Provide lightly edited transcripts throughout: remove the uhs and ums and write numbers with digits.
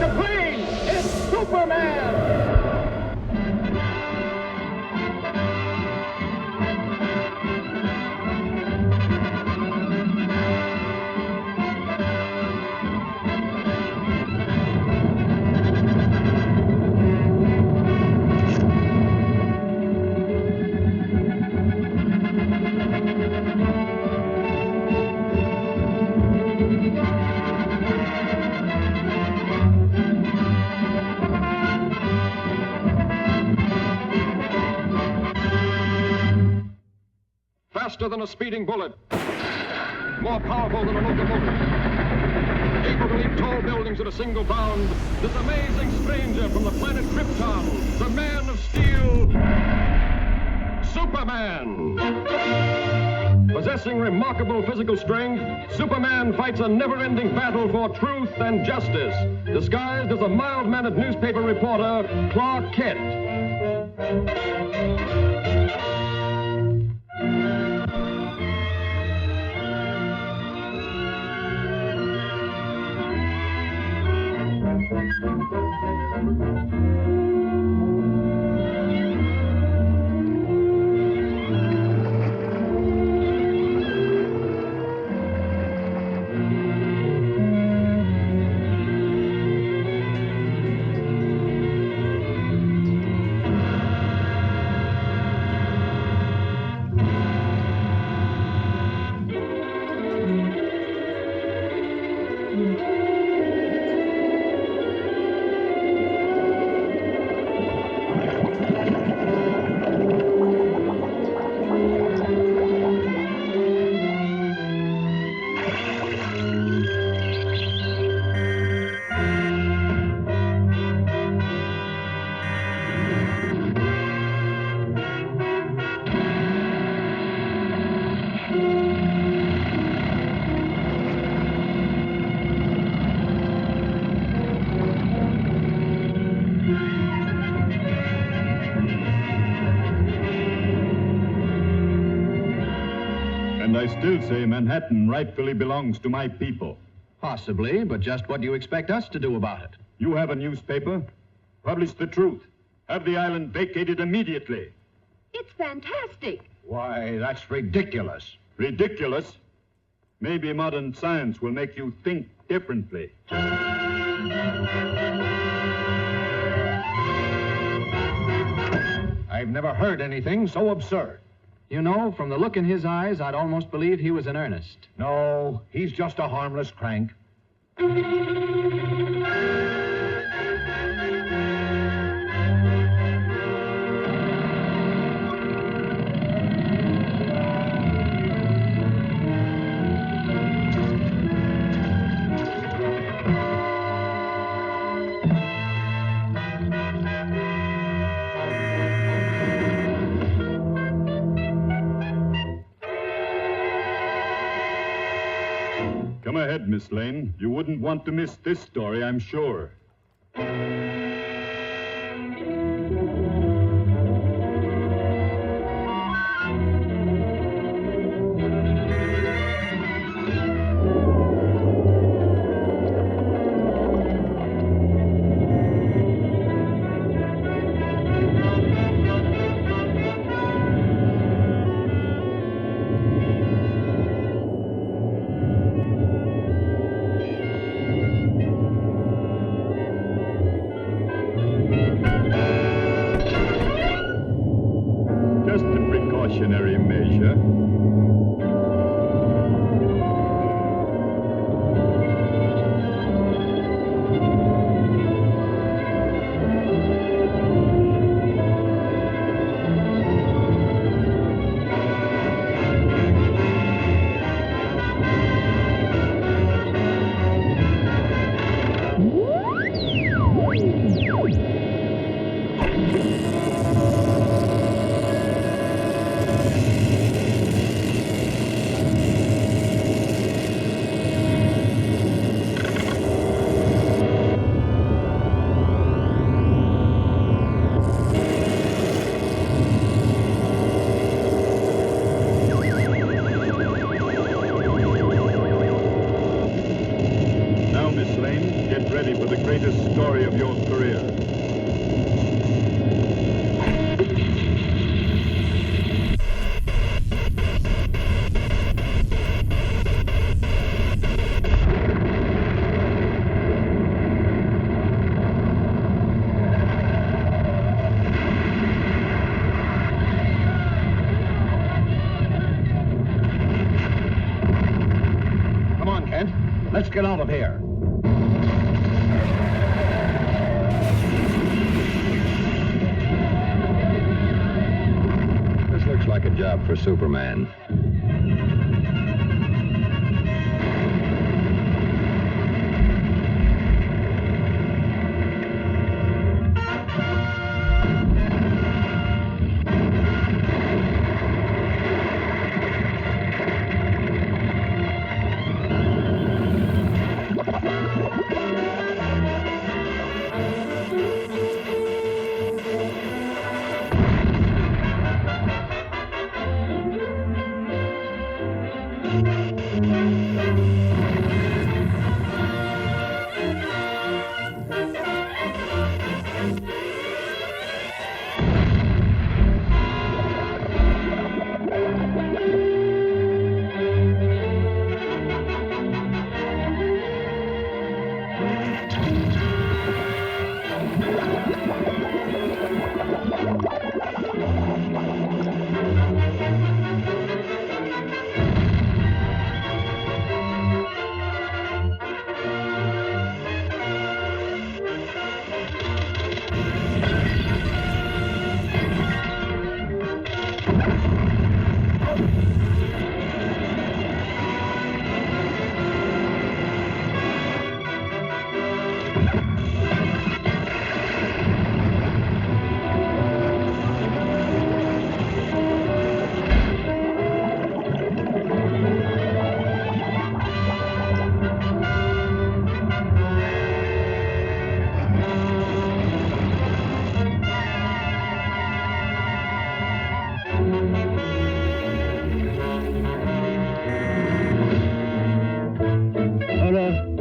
like a plane. It's Superman! Faster than a speeding bullet, more powerful than a locomotive, able to leap tall buildings at a single bound, this amazing stranger from the planet Krypton, the Man of Steel, Superman. Possessing remarkable physical strength, Superman fights a never-ending battle for truth and justice, disguised as a mild-mannered newspaper reporter, Clark Kent. And I still say Manhattan rightfully belongs to my people. Possibly, but just what do you expect us to do about it? You have a newspaper. Publish the truth. Have the island vacated immediately. It's fantastic. Why, that's ridiculous. Ridiculous? Maybe modern science will make you think differently. I've never heard anything so absurd. You know, from the look in his eyes, I'd almost believe he was in earnest. No, he's just a harmless crank. Come ahead, Miss Lane. You wouldn't want to miss this story, I'm sure. ready for the greatest story of your career. Come on, Kent. Let's get out of here. This looks like a job for Superman.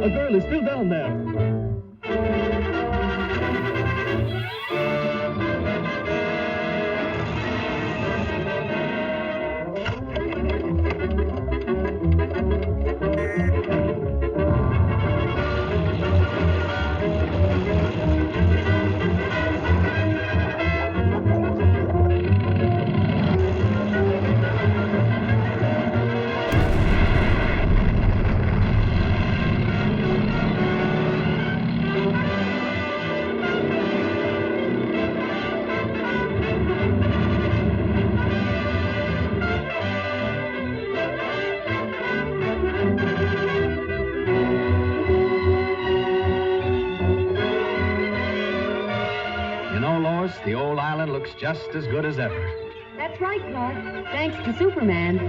A girl is still down there. The old island looks just as good as ever. That's right, Clark. Thanks to Superman.